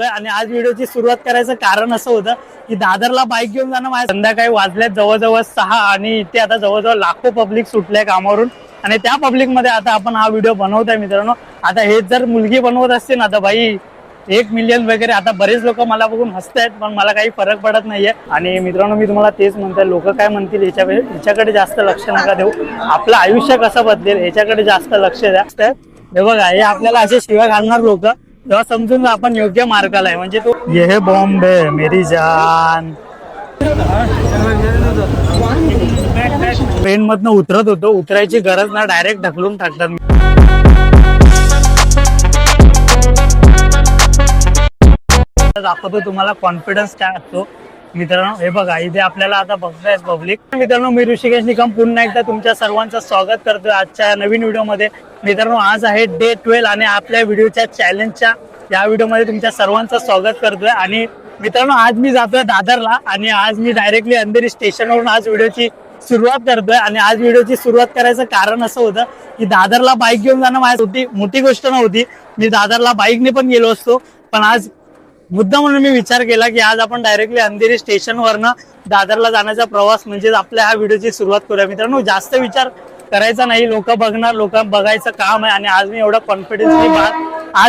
आणि आज व्हिडिओची सुरुवात करायचं कारण असं होतं की दादरला बाईक घेऊन जाणं माझ्या संध्याकाळी वाजल्यात जवळजवळ 6 आणि इथे आता जवळजवळ लाखो पब्लिक सुटले कामावरून आणि त्या पब्लिक मध्ये आता आपण हा व्हिडिओ बनवतोय मित्रांनो। आता हेच जर मुलगी बनवत असते ना तर भाई 1 मिलियन वगैरे आता बरेच लोक मला बघून हसतायत पण मला काही फरक पडत नाहीये। आणि मित्रांनो मी तुम्हाला तेच म्हणतोय, लोक काय म्हणतील याच्याकडे जास्त लक्ष नका देऊ, आपलं आयुष्य कसं बदलेल याच्याकडे जास्त लक्ष द्या। हे बघा हे आपल्याला असे शिव्या घालणार लोक तेव्हा समजून आपण योग्य मार्गाला आहे, म्हणजे तो ये है बॉम्बे मेरी जान। ट्रेन मधनं उतरत होतो, उतरायची गरज ना डायरेक्ट ढकलून टाकतात। दाखवतो तुम्हाला कॉन्फिडन्स काय असतो मित्रांनो। हे बघा इथे आपल्याला आता बघताय पब्लिक। मित्रांनो मी ऋषिकेश निकम पुन्हा एकदा तुमच्या सर्वांचं स्वागत करतोय आजच्या नवीन व्हिडिओमध्ये। मित्रांनो आज आहे डे 12 आणि आपल्या व्हिडिओच्या चॅलेंजच्या या व्हिडिओमध्ये तुमच्या सर्वांचं स्वागत करतोय। आणि मित्रांनो आज मी जातोय दादरला आणि आज मी डायरेक्टली अंधेरी स्टेशनवरून आज व्हिडिओची सुरुवात करतोय। आणि आज व्हिडिओची सुरुवात करायचं कारण असं होतं की दादरला बाईक घेऊन जाणं माझ्यासाठी मोठी गोष्ट नव्हती, मी दादरला बाईकने पण गेलो असतो, पण आज मुद्दा म्हणून मी विचार केला की आज आपण डायरेक्टली अंधेरी स्टेशनवरनं दादरला जाण्याचा प्रवास म्हणजे आपल्या ह्या व्हिडिओची सुरुवात करूया। मित्रांनो जास्त विचार करायचा नाही, लोक बघणार, लोक बघायचं काम आहे। आणि आज मी एवढा कॉन्फिडन्सली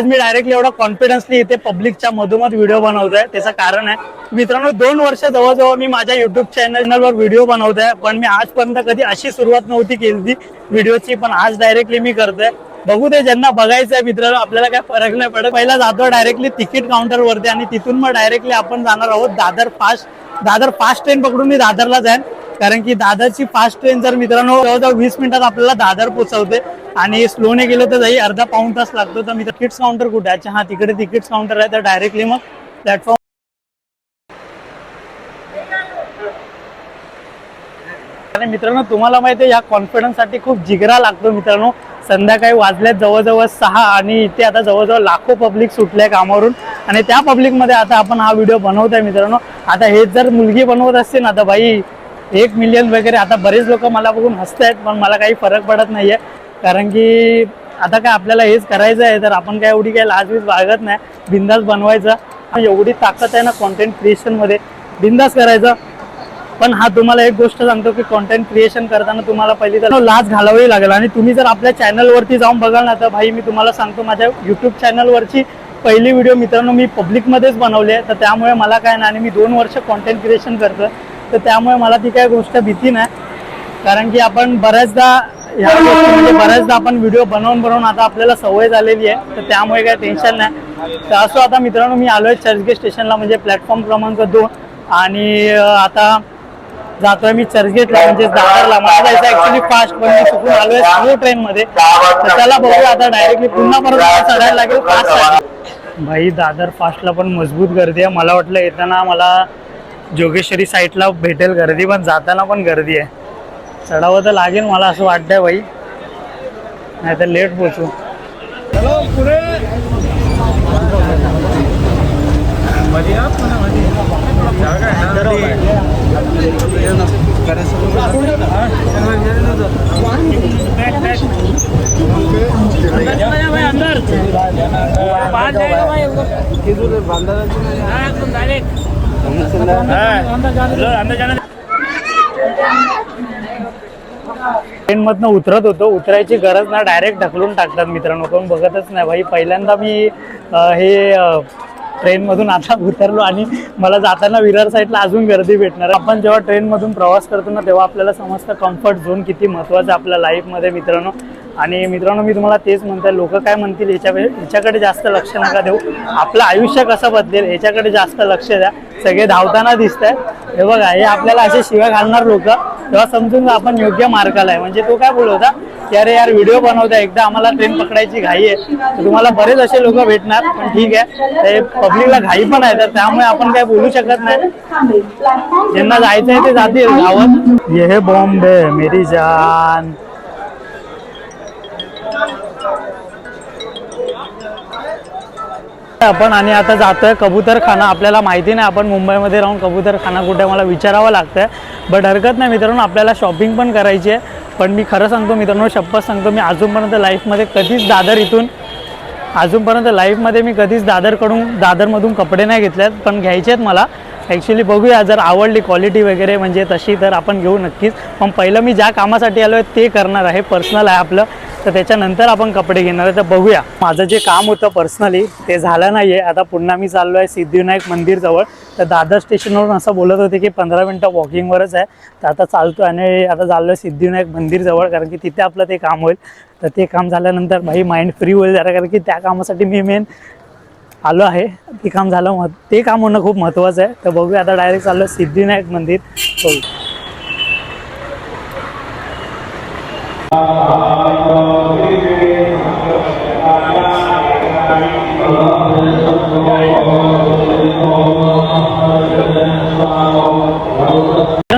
डायरेक्टली एवढा कॉन्फिडन्सली इथे पब्लिकच्या मधोमध व्हिडिओ बनवतोय। त्याचं कारण आहे मित्रांनो 2 वर्ष जवळजवळ मी माझ्या युट्यूब चॅनलवर व्हिडिओ बनवतोय, पण मी आजपर्यंत कधी अशी सुरुवात नव्हती केली व्हिडिओची, पण आज डायरेक्टली मी करतोय। बघू ते ज्यांना बघायचं आहे मित्रांनो, आपल्याला काय फरक नाही पडत। पहिला जातो डायरेक्टली तिकीट काउंटर वरती आणि तिथून मग डायरेक्टली आपण जाणार आहोत दादर फास्ट ट्रेन पकडून मी दादरला जाईन, कारण की दादरची फास्ट ट्रेन जर मित्रांनो जवळजवळ 20 मिनिटात आपल्याला दादर पोहोचवते आणि स्लोने गेलो तर जाई अर्धा पाऊण तास लागतो। तर मी तिकीट्स काउंटर कुठे आहे? अच्छा हा तिकडे तिकीट्स काउंटर आहे, तर डायरेक्टली मग प्लॅटफॉर्म। आणि मित्रांनो तुम्हाला माहिती आहे या कॉन्फिडन्स साठी खूप जिगरा लागतो मित्रांनो। संध्याकाळी वाजल्यात जवळजवळ 6 आणि इथे आता जवळजवळ लाखो पब्लिक सुटले कामावरून आणि त्या पब्लिक मध्ये आता आपण हा व्हिडिओ बनवतोय मित्रांनो। आता हेच जर मुलगी बनवत असते ना तर भाई 1 मिलियन वगैरे आता बरेच लोक मला बघून हसतायत, पण मला काही फरक पडत नाहीये, कारण की आता काय आपल्याला हेच करायचं आहे, तर आपण काय एवढी काही लाजवीज बाळगत नाही, बिंदास बनवायचं। एवढी ताकद आहे ना कॉन्टेंट क्रिएशन मध्ये, बिंदास करायचं। पण हा तुम्हाला एक गोष्ट सांगतो की कॉन्टेंट क्रिएशन करताना तुम्हाला पहिली तर लाज घालावी लागेल। आणि तुम्ही जर आपल्या चॅनलवरती जाऊन बघाल ना तर भाई मी तुम्हाला सांगतो माझ्या युट्यूब चॅनलवरची पहिली व्हिडिओ मित्रांनो मी पब्लिकमध्येच बनवली आहे, तर त्यामुळे मला काय नाही, आणि मी 2 वर्ष कॉन्टेंट क्रिएशन करतोय, तर त्यामुळे मला ती काय गोष्ट भीती नाही, कारण की आपण बऱ्याचदा आपण व्हिडिओ बनवून आता आपल्याला सवय झालेली आहे, तर त्यामुळे काय टेन्शन नाही। तर असं आता मित्रांनो मी आलोय चर्चगेट स्टेशनला, म्हणजे प्लॅटफॉर्म क्रमांक 2 आणि आता जातोय मी चर्चगेटला, म्हणजे दादरला। मला जायचं ऍक्च्युली फास्ट, पण मी चुकून आलोय स्लो ट्रेन मध्ये, तर त्याला बघूया आता डायरेक्टली पुन्हा परत चढायला लागेल फास्ट। भाई दादर फास्टला पण मजबूत गर्दी आहे, मला वाटलं येताना मला जोगेश्वरी साईडला भेटेल गर्दी, पण जाताना पण गर्दी आहे। चढावं तर लागेल मला असं वाटतंय भाई, नाही तर लेट पोहोचू। ट्रेन मधनं उतरत होतो, उतरायची गरज ना डायरेक्ट ढकलून टाकतात मित्रांनो, कोण बघतच नाही भाई। पहिल्यांदा मी हे ट्रेन मधून आता उतरलो आणि मला जाताना विरार साईडला अजून गर्दी भेटणार। आपण जेव्हा ट्रेन मधून प्रवास करतो ना तेव्हा आपल्याला समजतं कम्फर्ट झोन किती महत्वाचं आपल्या लाईफमध्ये मित्रांनो। आणि मित्रांनो मी तुम्हाला तेच म्हणतोय, लोक काय म्हणतील याच्याकडे जास्त लक्ष नका देऊ, आपलं आयुष्य कसं बदलेल याच्याकडे जास्त लक्ष द्या। सगळे धावताना दिसत आहे, हे बघा हे आपल्याला असे शिव्या घालणार लोक तेव्हा समजून आपण योग्य मार्गाला आहे। म्हणजे तो काय बोलत होता की अरे यार व्हिडिओ बनवता, एकदा आम्हाला ट्रेन पकडायची घाई आहे, तर तुम्हाला बरेच असे लोक भेटणार, पण ठीक आहे पब्लिकला घाई पण आहे, तर त्यामुळे आपण काय बोलू शकत नाही। ज्यांना जायचं आहे ते जातील धावत। ये है बॉम्बे मेरी जान। आपण आणि आता जातोय कबूतरखाना। आपल्याला माहिती नाही आपण मुंबईमध्ये राहून कबूतरखाना कुठे मला विचारावं लागतंय, बट हरकत नाही मित्रांनो, आपल्याला शॉपिंग पण करायची आहे। पण मी खरं सांगतो मित्रांनो, शपथ सांगतो, मी अजूनपर्यंत लाईफमध्ये कधीच दादर इथून अजूनपर्यंत लाईफमध्ये मी कधीच दादरमधून कपडे नाही घेतलेत, पण घ्यायचे आहेत मला ॲक्च्युली. बघूया जर आवडली क्वालिटी वगैरे म्हणजे तशी तर आपण घेऊ नक्कीच. पण पहिलं मी ज्या कामासाठी आलो आहे ते करणार आहे, पर्सनल आहे आपलं, तर त्याच्यानंतर आपण कपडे घेणार आहे. तर बघूया. माझं जे काम होतं पर्सनली ते झालं नाही आहे. आता पुन्हा मी चाललो आहे सिद्धिविनायक मंदिरजवळ. तर दादर स्टेशनवरून असं बोलत होते की 15 मिनटं वॉकिंगवरच आहे. तर आता चालतो आणि आता चाललो आहे सिद्धिविनायक मंदिरजवळ, कारण की तिथे आपलं ते काम होईल. तर ते काम झाल्यानंतर भाई माइंड फ्री होईल जरा, कारण की त्या कामासाठी मी मेन आलो आहे. ते काम झालं, ते काम होणं खूप महत्त्वाचं आहे. तर बघूया आता डायरेक्ट चाललो सिद्धिविनायक मंदिर.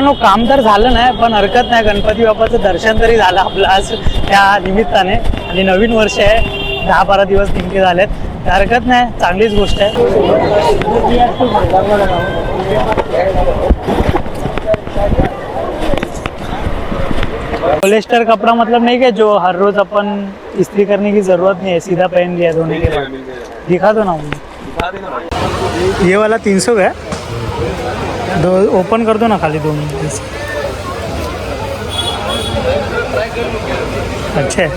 हो काम तर झालं नाही, पण हरकत नाही. गणपती बाप्पाचं दर्शन तरी झालं आपलं आज त्या निमित्ताने. आणि नवीन वर्ष आहे, 10-12 दिवस नेमके झालेत. हरकत नाही, चांगलीच गोष्ट आहे. पॉलिस्टर कपड़ा मतलब नहीं कि जो हर रोज अपन इस्त्री करने की जरूरत नहीं है, सीधा पहन लिया धोने के बाद. दिखा दो ना मुझे. ये वाला 300 का है. दो ओपन कर दो ना खाली 2 मिनट. अच्छा है,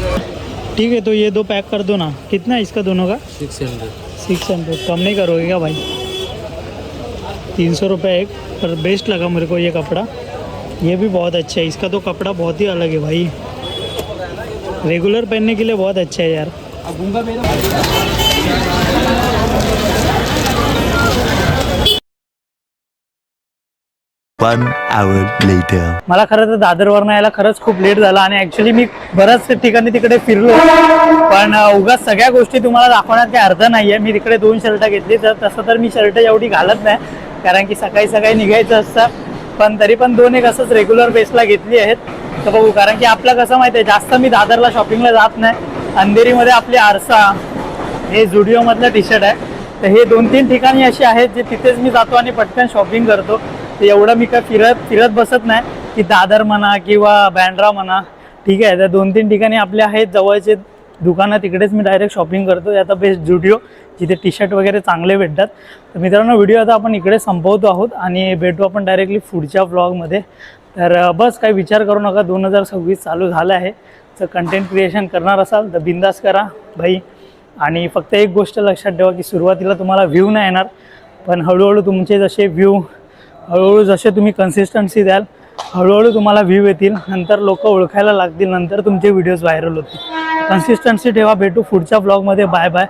ठीक है. तो ये 2 पैक कर दो ना. कितना है इसका दोनों का? 600. कम नहीं करोगे क्या भाई? 300 रुपये एक. पर बेस्ट लगा मेरे को ये कपड़ा. ये भी बहुत अच्छा है. इसका तो कपड़ा बहुत ही अलग है भाई, रेगुलर पहनने के लिए बहुत अच्छा है यार. One hour later. मला खरं तर दादरवरनं यायला खरंच खूप लेट झाला आणि ॲक्च्युली मी बऱ्याच ठिकाणी तिकडे फिरलो, पण उगाच सगळ्या गोष्टी तुम्हाला दाखवण्यात काही अर्थ नाही आहे. मी तिकडे 2 शर्ट घेतली, तर तसं तर मी शर्ट एवढी घालत नाही, कारण की सकाळी सकाळी निघायचं असतं. पण तरी पण 2 एक असंच रेग्युलर बेसला घेतली आहेत. तर बघू, कारण की आपलं कसं माहिती आहे, जास्त मी दादरला शॉपिंगला जात नाही. अंधेरीमध्ये आपली आरसा, हे झुडिओमधलं टी शर्ट आहे. तर हे 2-3 ठिकाणी अशी आहेत जे तिथेच मी जातो आणि पटकन शॉपिंग करतो. तर एवढं मी काय फिरत बसत नाही की दादर म्हणा किंवा बँड्रा म्हणा. ठीक आहे, तर 2-3 ठिकाणी आपले आहेत जवळचे दुकानं, तिकडेच मी डायरेक्ट शॉपिंग करतो. आता बेस्ट झुडिओ, जिथे टी शर्ट वगैरे चांगले भेटतात. तर मित्रांनो, व्हिडिओ आता आपण इकडे संपवतो आहोत आणि भेटू आपण डायरेक्टली पुढच्या व्लॉगमध्ये. तर बस काही विचार करू नका, 2026 चालू झालं आहे. तर कंटेंट क्रिएशन करणार असाल तर बिंदास करा भाई. आणि फक्त एक गोष्ट लक्षात ठेवा की सुरुवातीला तुम्हाला व्ह्यू नाही येणार, पण हळूहळू तुमचे जसे व्ह्यू, हळूहळू जसे तुम्ही कन्सिस्टन्सी द्याल, हळूहळू तुम्हाला व्ह्यू येतील. नंतर लोक ओळखायला लागतील, नंतर तुमचे व्हिडिओज व्हायरल होतील. कन्सिस्टन्सी ठेवा. भेटू पुढच्या व्लॉगमध्ये. Bye bye.